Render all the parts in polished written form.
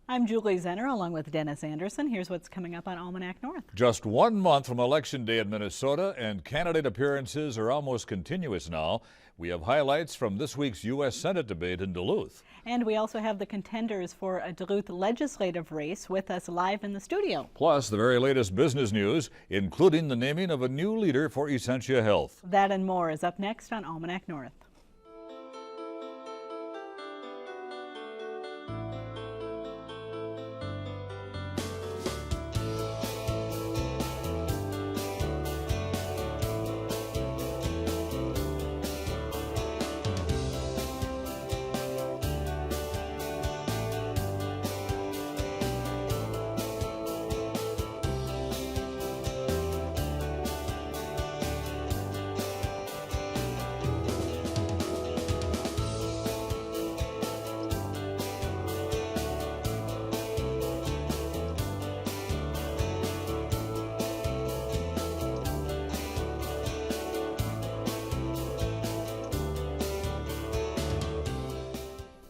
I'm Julie Zenner along with Dennis Anderson. Here's what's coming up on Almanac North. Just 1 month from Election Day in Minnesota, and candidate appearances are almost continuous now. We have highlights from this week's U.S. Senate debate in Duluth. And we also have the contenders for a Duluth legislative race with us live in the studio. Plus, the very latest business news, including the naming of a new leader for Essentia Health. That and more is up next on Almanac North.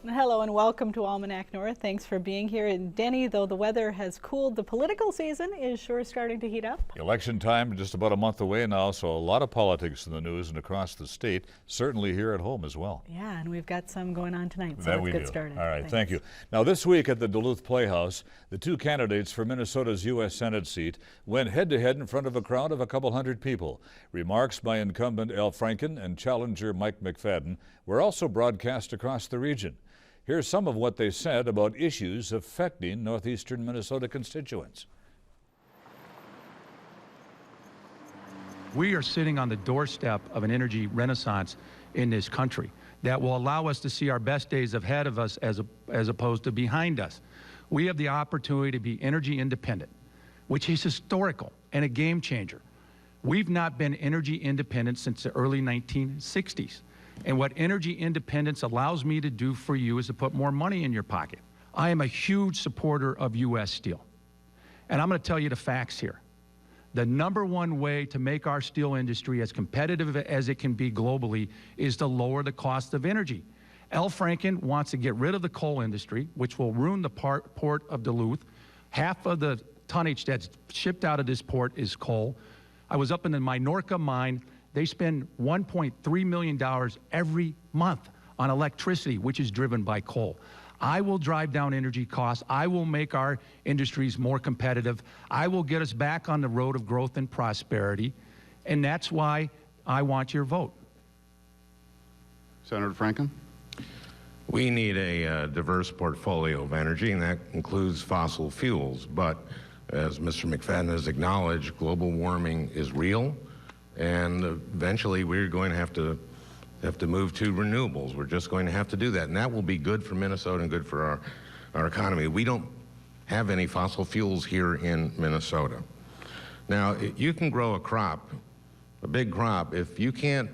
Hello and welcome to Almanac North. Thanks for being here. And Denny, though the weather has cooled, the political season is sure starting to heat up. Election time just about a month away now, so a lot of politics in the news and across the state, certainly here at home as well. Yeah, and we've got some going on tonight, so that let's get do. Started. All right, Thanks. Thank you. Now this week at the Duluth Playhouse, the two candidates for Minnesota's U.S. Senate seat went head-to-head in front of a crowd of a couple hundred people. Remarks by incumbent Al Franken and challenger Mike McFadden were also broadcast across the region. Here's some of what they said about issues affecting northeastern Minnesota constituents. We are sitting on the doorstep of an energy renaissance in this country that will allow us to see our best days ahead of us as opposed to behind us. We have the opportunity to be energy independent, which is historical and a game changer. We've not been energy independent since the early 1960s. And what energy independence allows me to do for you is to put more money in your pocket. I am a huge supporter of U.S. steel. And I'm going to tell you the facts here. The number one way to make our steel industry as competitive as it can be globally is to lower the cost of energy. Al Franken wants to get rid of the coal industry, which will ruin the port of Duluth. Half of the tonnage that's shipped out of this port is coal. I was up in the Minorca mine. They spend $1.3 million every month on electricity, which is driven by coal. I will drive down energy costs. I will make our industries more competitive. I will get us back on the road of growth and prosperity. And that's why I want your vote. Senator Franken. We need a diverse portfolio of energy, and that includes fossil fuels. But as Mr. McFadden has acknowledged, global warming is real. And eventually we're going to have to move to renewables. We're just going to have to do that. And that will be good for Minnesota and good for our economy. We don't have any fossil fuels here in Minnesota. Now, you can grow a crop, a big crop. If you can't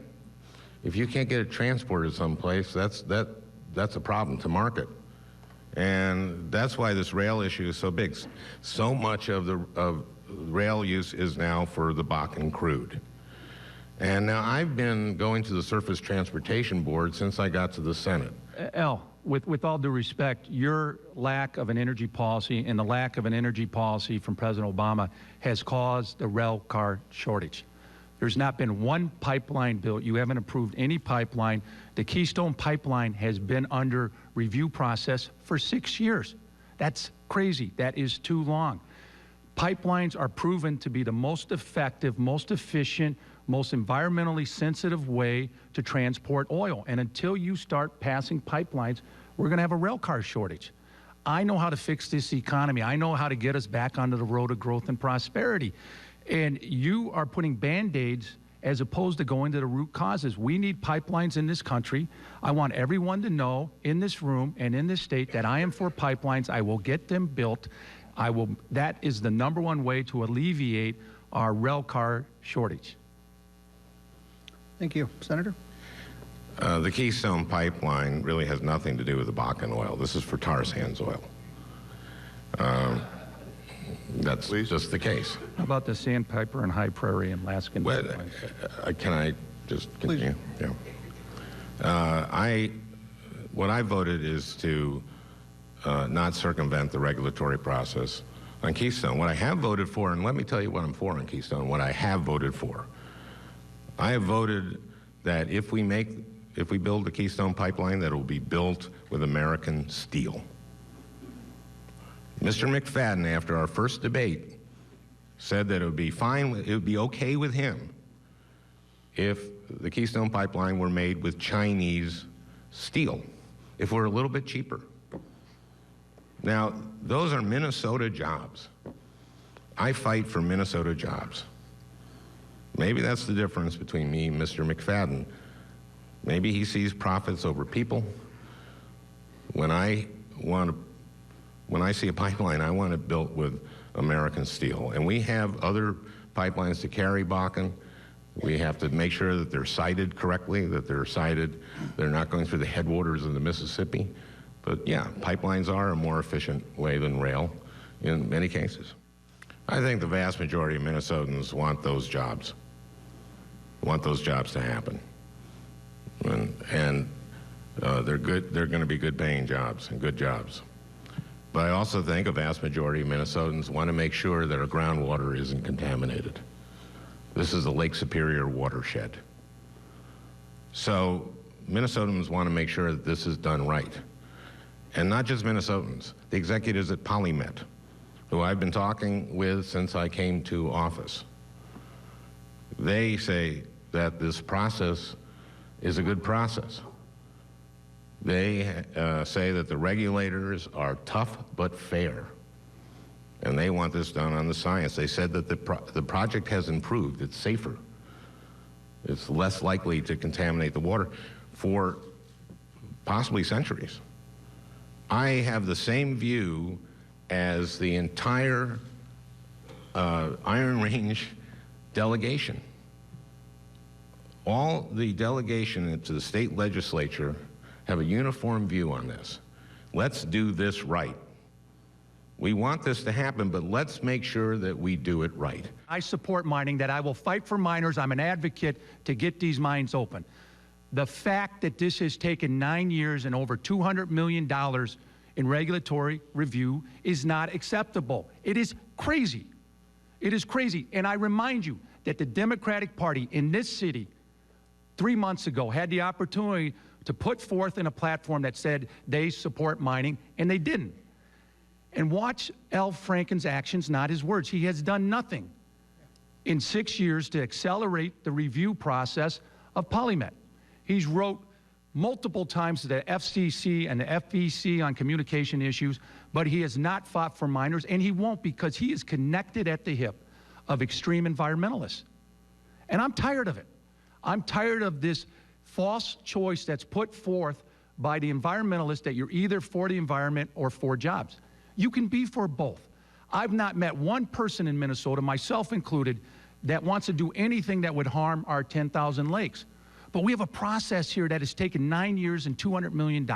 get it transported someplace, that's a problem to market. And that's why this rail issue is so big. So much of rail use is now for the Bakken crude. And now I've been going to the Surface Transportation Board since I got to the Senate. Al, with all due respect, your lack of an energy policy and the lack of an energy policy from President Obama has caused the rail car shortage. There's not been one pipeline built. You haven't approved any pipeline. The Keystone Pipeline has been under review process for 6 years. That's crazy. That is too long. Pipelines are proven to be the most effective, most efficient, most environmentally sensitive way to transport oil. And until you start passing pipelines, we're going to have a rail car shortage. I know how to fix this economy. I know how to get us back onto the road of growth and prosperity. And you are putting Band-Aids as opposed to going to the root causes. We need pipelines in this country. I want everyone to know in this room and in this state that I am for pipelines. I will get them built. That is the number one way to alleviate our rail car shortage. Thank you. Senator? The Keystone Pipeline really has nothing to do with the Bakken oil. This is for tar sands oil. That's just the case. How about the Sandpiper and High Prairie and Alaskan? Well, can I just continue? Please. Yeah. What I voted is to not circumvent the regulatory process on Keystone. What I have voted for, and let me tell you what I'm for on Keystone, what I have voted for. I have voted that if we build the Keystone pipeline, that it will be built with American steel. Mr. McFadden, after our first debate, said that it would be fine, it would be okay with him if the Keystone pipeline were made with Chinese steel, if we're a little bit cheaper. Now, those are Minnesota jobs. I fight for Minnesota jobs. Maybe that's the difference between me and Mr. McFadden. Maybe he sees profits over people. When I see a pipeline, I want it built with American steel. And we have other pipelines to carry Bakken. We have to make sure that they're sited correctly, that they're not going through the headwaters of the Mississippi. But yeah, pipelines are a more efficient way than rail in many cases. I think the vast majority of Minnesotans want those jobs to happen. And they're good, they're going to be good paying jobs and good jobs. But I also think a vast majority of Minnesotans want to make sure that our groundwater isn't contaminated. This is the Lake Superior watershed. So Minnesotans want to make sure that this is done right. And not just Minnesotans, the executives at PolyMet, who I've been talking with since I came to office. They say that this process is a good process. They say that the regulators are tough but fair, and they want this done on the science. They said that the project has improved. It's safer. It's less likely to contaminate the water for possibly centuries. I have the same view as the entire Iron Range delegation. All the delegation to the state legislature have a uniform view on this. Let's do this right. We want this to happen, but let's make sure that we do it right. I support mining, that I will fight for miners. I'm an advocate to get these mines open. The fact that this has taken 9 years and over $200 million in regulatory review is not acceptable. It is crazy. It is crazy. And I remind you that the Democratic Party in this city 3 months ago had the opportunity to put forth in a platform that said they support mining, and they didn't. And watch Al Franken's actions, not his words. He has done nothing in 6 years to accelerate the review process of PolyMet. He's wrote multiple times to the FCC and the FEC on communication issues, but he has not fought for miners, and he won't, because he is connected at the hip of extreme environmentalists. And I'm tired of it. I'm tired of this false choice that's put forth by the environmentalists that you're either for the environment or for jobs. You can be for both. I've not met one person in Minnesota, myself included, that wants to do anything that would harm our 10,000 lakes. But we have a process here that has taken 9 years and $200 million,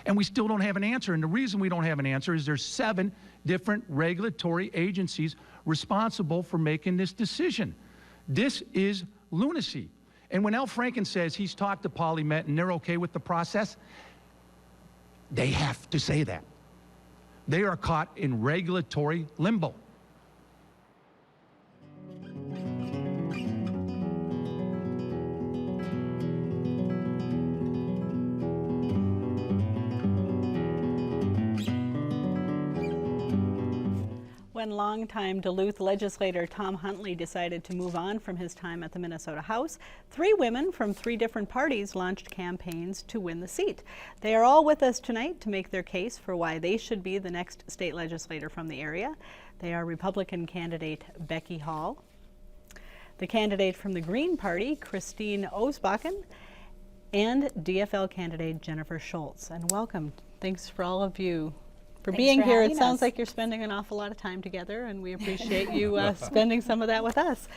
and we still don't have an answer. And the reason we don't have an answer is there's 7 different regulatory agencies responsible for making this decision. This is lunacy. And when Al Franken says he's talked to PolyMet and they're okay with the process, they have to say that. They are caught in regulatory limbo. When longtime Duluth legislator Tom Huntley decided to move on from his time at the Minnesota House, 3 women from 3 different parties launched campaigns to win the seat. They are all with us tonight to make their case for why they should be the next state legislator from the area. They are Republican candidate Becky Hall, the candidate from the Green Party, Christine Osbakken, and DFL candidate Jennifer Schultz. And welcome. Thanks for all of you for being here. It sounds like you're spending an awful lot of time together, and we appreciate you spending some of that with us.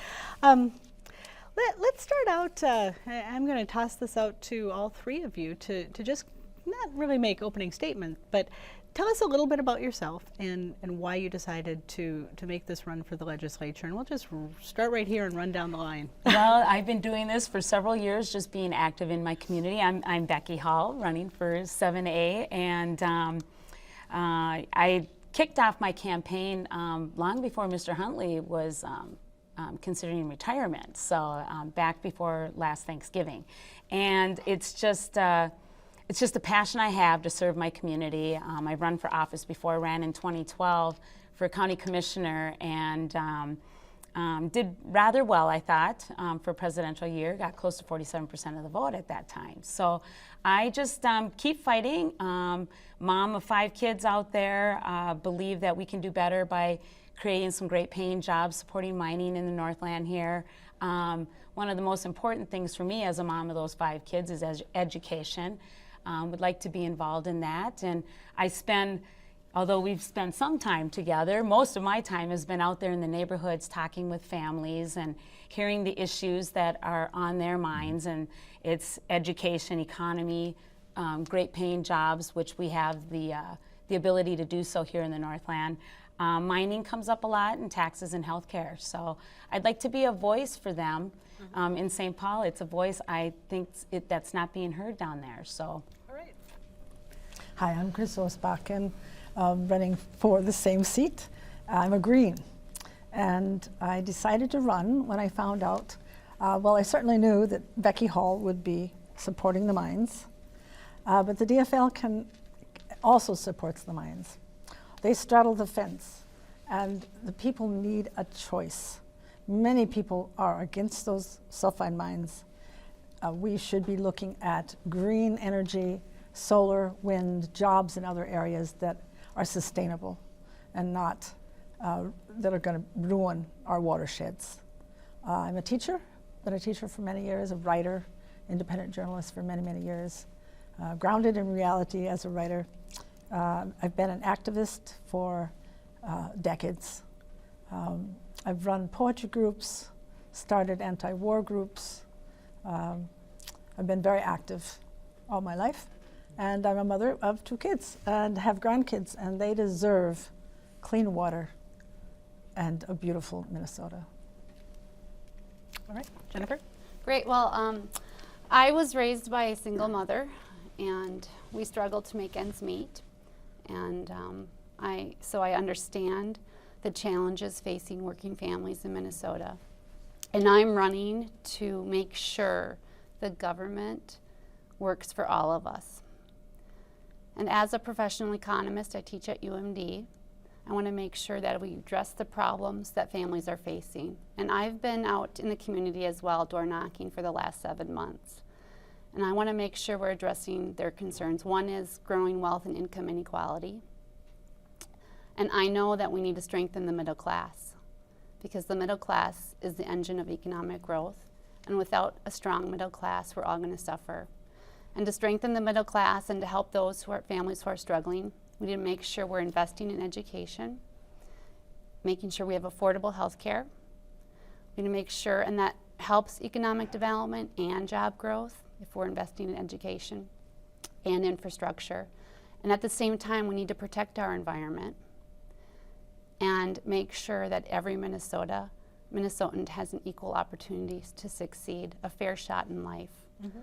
Let's start out, I'm going to toss this out to all 3 of you to just not really make opening statements, but tell us a little bit about yourself and why you decided to make this run for the legislature. And we'll just start right here and run down the line. Well, I've been doing this for several years, just being active in my community. I'm Becky Hall, running for 7A, and I kicked off my campaign long before Mr. Huntley was considering retirement, so back before last Thanksgiving. And it's just a passion I have to serve my community. I run for office before. I ran in 2012 for county commissioner and did rather well, I thought, for presidential year. Got close to 47% of the vote at that time. So I just keep fighting. Mom of 5 kids out there, believe that we can do better by creating some great paying jobs, supporting mining in the Northland here. One of the most important things for me as a mom of those 5 kids is education. Would like to be involved in that. And I spend, although we've spent some time together, most of my time has been out there in the neighborhoods talking with families and hearing the issues that are on their minds. And it's education, economy, great paying jobs, which we have the ability to do so here in the Northland. Mining comes up a lot, and taxes and healthcare. So I'd like to be a voice for them in St. Paul. It's a voice I think that's not being heard down there. So. All right. Hi, I'm Chris Osbakken, running for the same seat. I'm a Green, and I decided to run when I found out, well, I certainly knew that Becky Hall would be supporting the mines, but the DFL also supports the mines. They straddle the fence, and the people need a choice. Many people are against those sulfide mines. We should be looking at green energy, solar, wind, jobs in other areas that are sustainable and not that are going to ruin our watersheds. I'm a teacher, been a teacher for many years, a writer, independent journalist for many, many years, grounded in reality as a writer. I've been an activist for decades. I've run poetry groups, started anti-war groups. I've been very active all my life. And I'm a mother of 2 kids and have grandkids, and they deserve clean water and a beautiful Minnesota. All right, Jennifer? Great. Well, I was raised by a single mother, and we struggled to make ends meet. And so I understand the challenges facing working families in Minnesota. And I'm running to make sure the government works for all of us. And as a professional economist, I teach at UMD. I want to make sure that we address the problems that families are facing. And I've been out in the community as well, door knocking for the last 7 months. And I want to make sure we're addressing their concerns. One is growing wealth and income inequality. And I know that we need to strengthen the middle class, because the middle class is the engine of economic growth. And without a strong middle class, we're all going to suffer. And to strengthen the middle class and to help those families who are struggling, we need to make sure we're investing in education, making sure we have affordable health care. We need to make sure, and that helps economic development and job growth if we're investing in education and infrastructure. And at the same time, we need to protect our environment and make sure that every Minnesotan has an equal opportunity to succeed, a fair shot in life. Mm-hmm.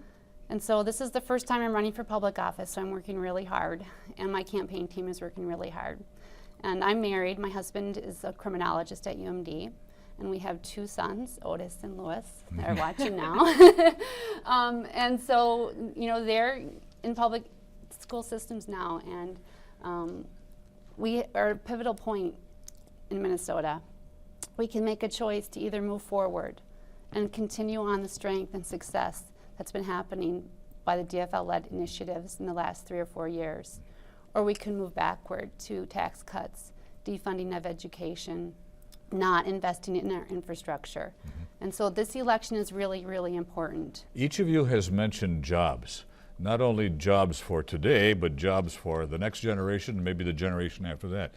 And so this is the first time I'm running for public office, so I'm working really hard, and my campaign team is working really hard. And I'm married. My husband is a criminologist at UMD, and we have 2 sons, Otis and Lewis, that are watching now. And so, they're in public school systems now, and we are at a pivotal point in Minnesota. We can make a choice to either move forward and continue on the strength and success that's been happening by the DFL-led initiatives in the last 3 or 4 years, or we can move backward to tax cuts, defunding of education, not investing in our infrastructure. Mm-hmm. And so this election is really, really important. Each of you has mentioned jobs, not only jobs for today, but jobs for the next generation and maybe the generation after that.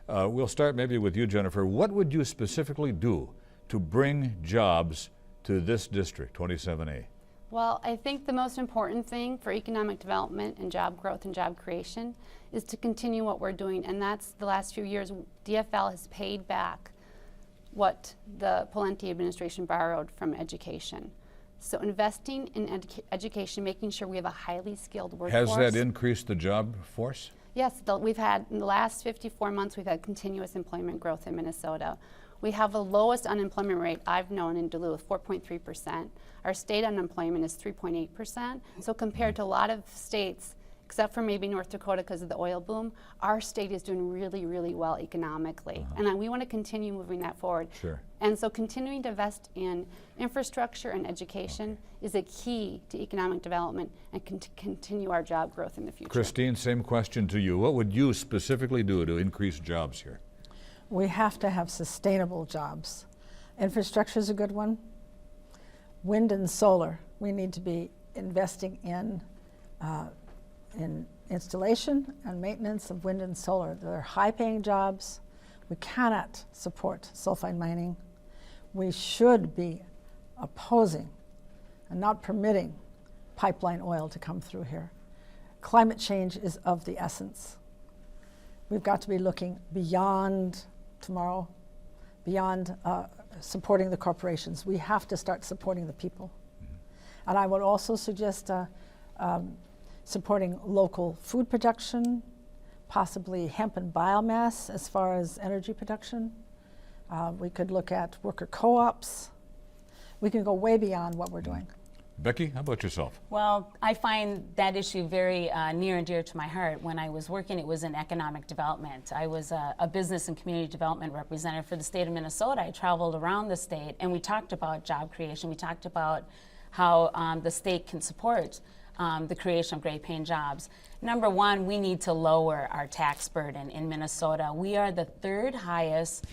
We'll start maybe with you, Jennifer. What would you specifically do to bring jobs to this district, 27A? Well, I think the most important thing for economic development and job growth and job creation is to continue what we're doing, and that's the last few years DFL has paid back what the Pawlenty administration borrowed from education. So investing in education, making sure we have a highly skilled workforce. Has that increased the job force? Yes, we've had, in the last 54 months, we've had continuous employment growth in Minnesota. We have the lowest unemployment rate I've known in Duluth, 4.3%. Our state unemployment is 3.8%. So compared to a lot of states, except for maybe North Dakota because of the oil boom, our state is doing really, really well economically. And we want to continue moving that forward. Sure. And so continuing to invest in infrastructure and education is a key to economic development and to continue our job growth in the future. Christine, same question to you. What would you specifically do to increase jobs here? We have to have sustainable jobs. Infrastructure is a good one. Wind and solar, we need to be investing in installation and maintenance of wind and solar. They're high-paying jobs. We cannot support sulfide mining. We should be opposing and not permitting pipeline oil to come through here. Climate change is of the essence. We've got to be looking beyond tomorrow, beyond supporting the corporations. We have to start supporting the people. And I would also suggest supporting local food production, possibly hemp and biomass as far as energy production. We could look at worker co-ops. We can go way beyond what we're doing. Becky, how about yourself? Well, I find that issue very near and dear to my heart. When I was working, it was in economic development. I was a business and community development representative for the state of Minnesota. I traveled around the state and we talked about job creation. We talked about how the state can support the creation of great paying jobs. Number one, we need to lower our tax burden in Minnesota. We are the third highest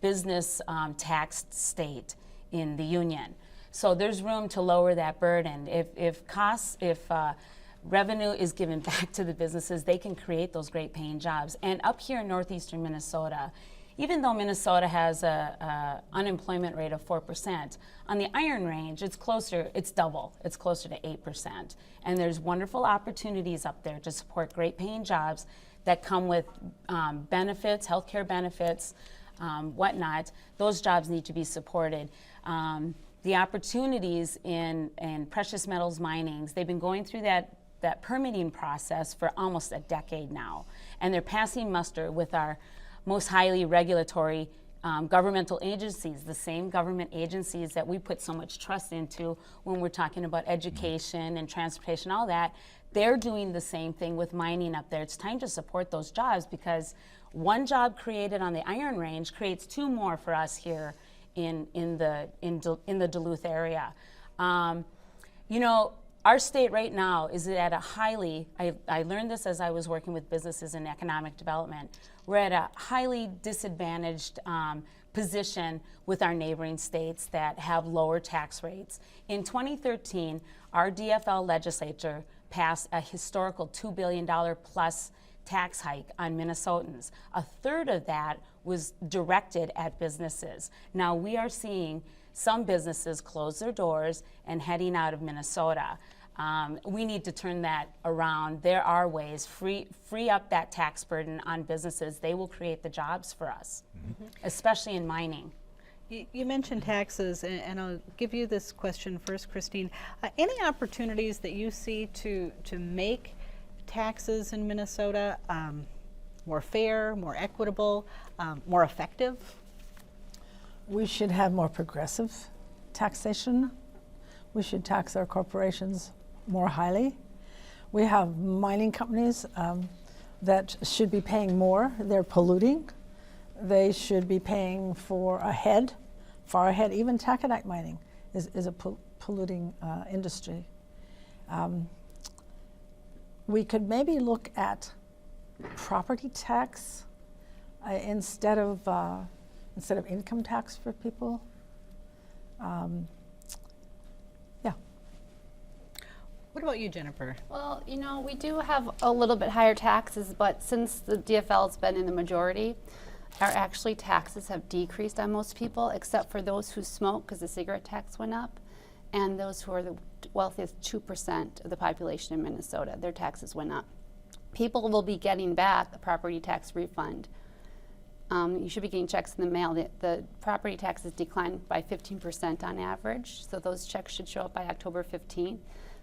business taxed state in the union. So there's room to lower that burden. If revenue is given back to the businesses, they can create those great paying jobs. And up here in northeastern Minnesota, even though Minnesota has a unemployment rate of 4%, on the Iron Range, it's double. It's closer to 8%. And there's wonderful opportunities up there to support great paying jobs that come with benefits, healthcare benefits, whatnot. Those jobs need to be supported. The opportunities in precious metals minings, they've been going through that permitting process for almost a decade now. And they're passing muster with our most highly regulatory governmental agencies, the same government agencies that we put so much trust into when we're talking about education and transportation, all that. They're doing the same thing with mining up there. It's time to support those jobs because one job created on the Iron Range creates two more for us here in the Duluth area. You know, our state right now is at a highly, I learned this as I was working with businesses in economic development, we're at a highly disadvantaged position with our neighboring states that have lower tax rates. In 2013, our DFL legislature passed a historical $2 billion plus tax hike on Minnesotans. A third of that was directed at businesses. Now we are seeing some businesses close their doors and heading out of Minnesota. We need to turn that around. There are ways, free up that tax burden on businesses. They will create the jobs for us, especially in mining. You mentioned taxes, and I'll give you this question first, Christine. Any opportunities that you see to make taxes in Minnesota more fair, more equitable, more effective? We should have more progressive taxation. We should tax our corporations more highly. We have mining companies that should be paying more. They're polluting. They should be paying for far ahead. Even taconite mining is a polluting industry. We could maybe look at property tax instead of income tax for people. Yeah. What about you, Jennifer? Well, you know, we do have a little bit higher taxes, but since the DFL's been in the majority, our taxes have decreased on most people, except for those who smoke, because the cigarette tax went up, and those who are the wealthiest 2% of the population in Minnesota, their taxes went up. People will be getting back a property tax refund. You should be getting checks in the mail. The property taxes declined by 15% on average, so those checks should show up by October 15th.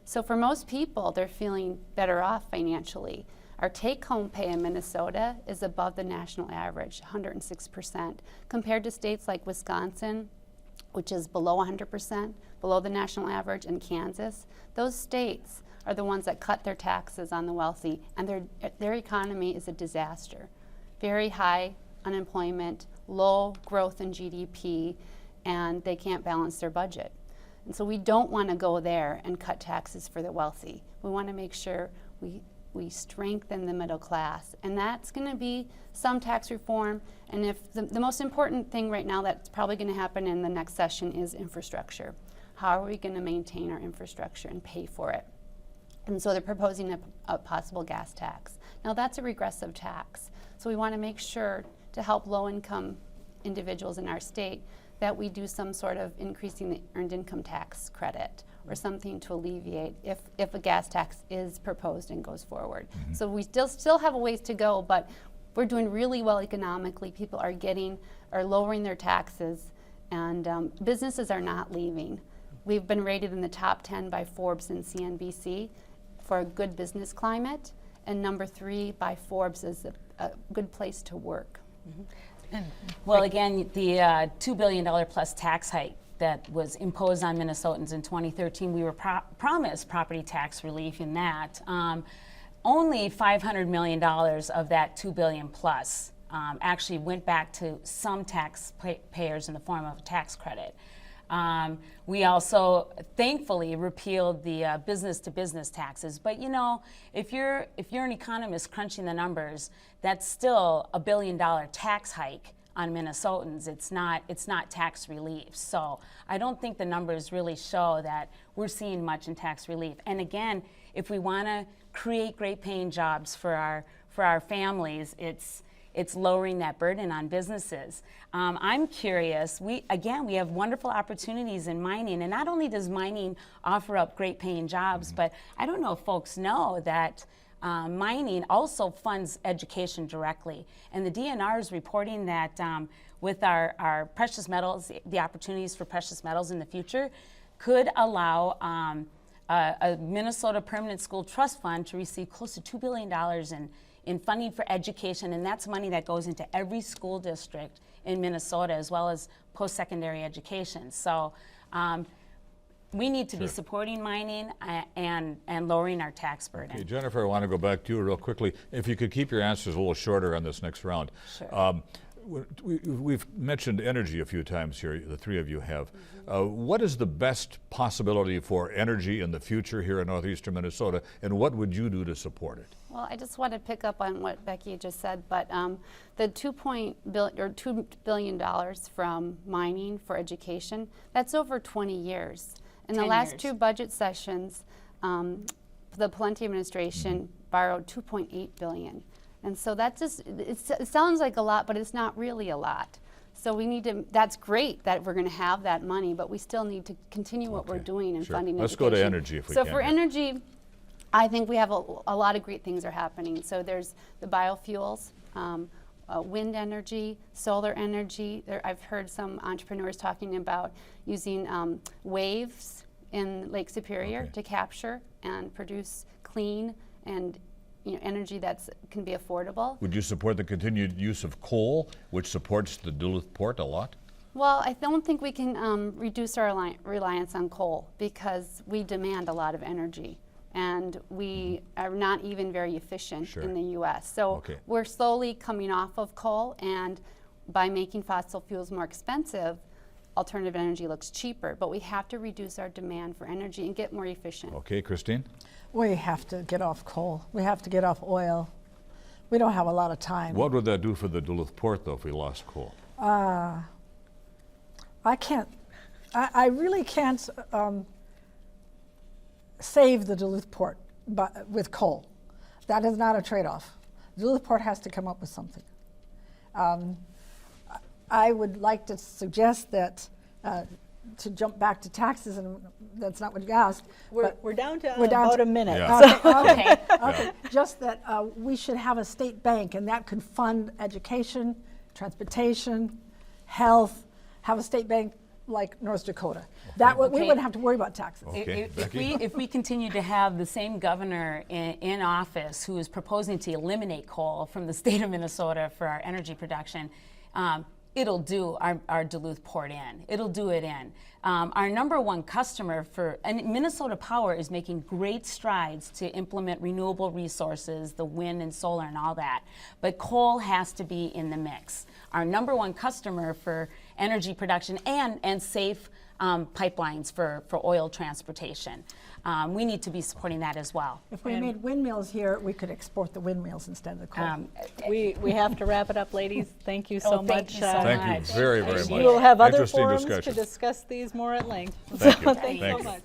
So for most people, they're feeling better off financially. Our take-home pay in Minnesota is above the national average, 106%, compared to states like Wisconsin, which is below 100%, below the national average, and Kansas. Those states are the ones that cut their taxes on the wealthy, and their economy is a disaster. Very high unemployment, low growth in GDP, and they can't balance their budget. And so we don't want to go there and cut taxes for the wealthy. We want to make sure we strengthen the middle class, and that's going to be some tax reform. And if the most important thing right now that's probably going to happen in the next session is infrastructure. How are we going to maintain our infrastructure and pay for it? And so they're proposing a possible gas tax. Now that's a regressive tax, so we want to make sure to help low-income individuals in our state that we do some sort of increasing the earned income tax credit or something to alleviate if a gas tax is proposed and goes forward. Mm-hmm. So we still have a ways to go, but we're doing really well economically. People are lowering their taxes, and businesses are not leaving. We've been rated in the top 10 by Forbes and CNBC for a good business climate, and number 3 by Forbes as a good place to work. Mm-hmm. Well, again, the $2 billion plus tax hike that was imposed on Minnesotans in 2013, we were promised property tax relief in that. Only $500 million of that $2 billion plus actually went back to some taxpayers in the form of a tax credit. We also thankfully repealed the business-to-business taxes. But you know, if you're an economist crunching the numbers, that's still $1 billion tax hike on Minnesotans. It's not tax relief. So I don't think the numbers really show that we're seeing much in tax relief. And again, if we want to create great paying jobs for our families, it's lowering that burden on businesses. I'm curious, we have wonderful opportunities in mining, and not only does mining offer up great paying jobs, but I don't know if folks know that mining also funds education directly. And the DNR is reporting that with our precious metals, the opportunities for precious metals in the future could allow a Minnesota Permanent School Trust Fund to receive close to $2 billion in funding for education, and that's money that goes into every school district in Minnesota, as well as post-secondary education. So we need to be supporting mining and lowering our tax burden. Okay, Jennifer, I want to go back to you real quickly. If you could keep your answers a little shorter on this next round. Sure. We've mentioned energy a few times here, the three of you have. What is the best possibility for energy in the future here in northeastern Minnesota, and what would you do to support it? Well, I just want to pick up on what Becky just said, but the $2 billion from mining for education, that's over 20 years. In the last 2 budget sessions, the Pawlenty administration borrowed $2.8 billion. And so that it sounds like a lot, but it's not really a lot. So we need to, that's great that we're going to have that money, but we still need to continue what we're doing in funding Let's education. go to energy if we can. So for energy, I think we have a lot of great things are happening. So there's the biofuels, wind energy, solar energy. I've heard some entrepreneurs talking about using waves in Lake Superior to capture and produce clean and energy that can be affordable. Would you support the continued use of coal, which supports the Duluth port a lot? Well, I don't think we can reduce our reliance on coal because we demand a lot of energy. And we are not even very efficient in the U.S. So we're slowly coming off of coal, and by making fossil fuels more expensive, alternative energy looks cheaper. But we have to reduce our demand for energy and get more efficient. Okay, Christine? We have to get off coal. We have to get off oil. We don't have a lot of time. What would that do for the Duluth port, though, if we lost coal? I really can't save the Duluth port with coal. That is not a trade-off. Duluth port has to come up with something. I would like to suggest that to jump back to taxes, and that's not what you asked. We're down to about a minute. Yeah. Okay. Just that we should have a state bank, and that could fund education, transportation, health, have a state bank like North Dakota. That we Okay. wouldn't have to worry about taxes. Okay, If we continue to have the same governor in office who is proposing to eliminate coal from the state of Minnesota for our energy production, it'll do our Duluth port in. It'll do it in. Our number one customer and Minnesota Power is making great strides to implement renewable resources, the wind and solar and all that. But coal has to be in the mix. Our number one customer for energy production and safe pipelines for oil transportation. We need to be supporting that as well. If we made windmills here, we could export the windmills instead of the coal. We have to wrap it up, ladies. Thank you so thank much. you so much. Thank you very, very much. We will have other Interesting forums discussion. to discuss these more at length. Thank you. So thanks Thank so you. much.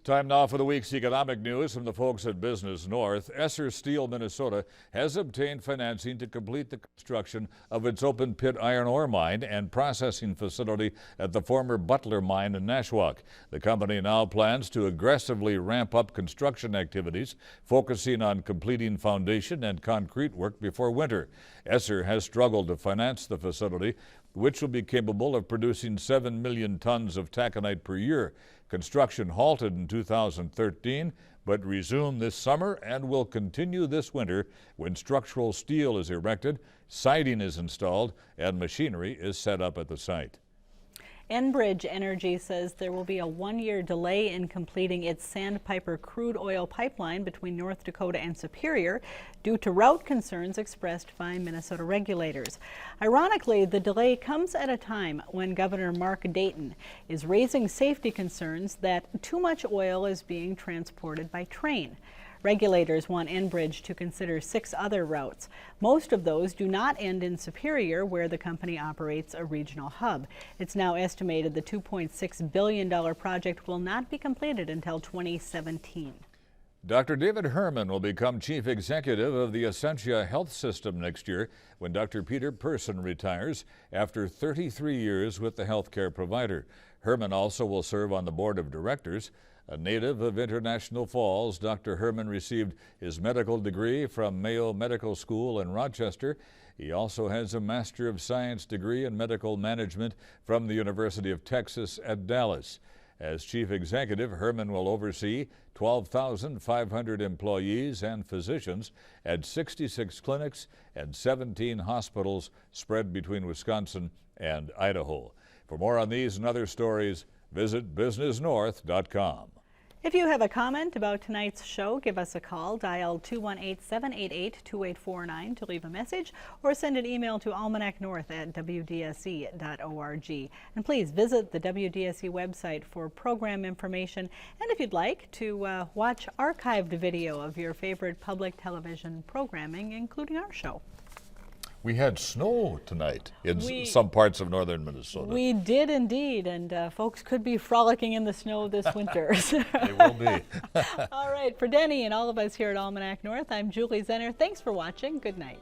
Time now for the week's economic news from the folks at Business North. Esser Steel, Minnesota has obtained financing to complete the construction of its open pit iron ore mine and processing facility at the former Butler mine in Nashwauk. The company now plans to aggressively ramp up construction activities, focusing on completing foundation and concrete work before winter. Esser has struggled to finance the facility, which will be capable of producing 7 million tons of taconite per year. Construction halted in 2013, but resumed this summer and will continue this winter when structural steel is erected, siding is installed, and machinery is set up at the site. Enbridge Energy says there will be a one-year delay in completing its Sandpiper crude oil pipeline between North Dakota and Superior due to route concerns expressed by Minnesota regulators. Ironically, the delay comes at a time when Governor Mark Dayton is raising safety concerns that too much oil is being transported by train. Regulators want Enbridge to consider 6 other routes. Most of those do not end in Superior, where the company operates a regional hub. It's now estimated the $2.6 billion project will not be completed until 2017. Dr. David Herman will become chief executive of the Essentia Health System next year when Dr. Peter Person retires after 33 years with the healthcare provider. Herman also will serve on the board of directors. A native of International Falls, Dr. Herman received his medical degree from Mayo Medical School in Rochester. He also has a Master of Science degree in medical management from the University of Texas at Dallas. As chief executive, Herman will oversee 12,500 employees and physicians at 66 clinics and 17 hospitals spread between Wisconsin and Idaho. For more on these and other stories, visit businessnorth.com. If you have a comment about tonight's show, give us a call. Dial 218-788-2849 to leave a message or send an email to almanacnorth@wdse.org. And please visit the WDSE website for program information. And if you'd like to watch archived video of your favorite public television programming, including our show. We had snow tonight in some parts of northern Minnesota. We did indeed, and folks could be frolicking in the snow this winter. They will be. All right, for Denny and all of us here at Almanac North, I'm Julie Zenner. Thanks for watching. Good night.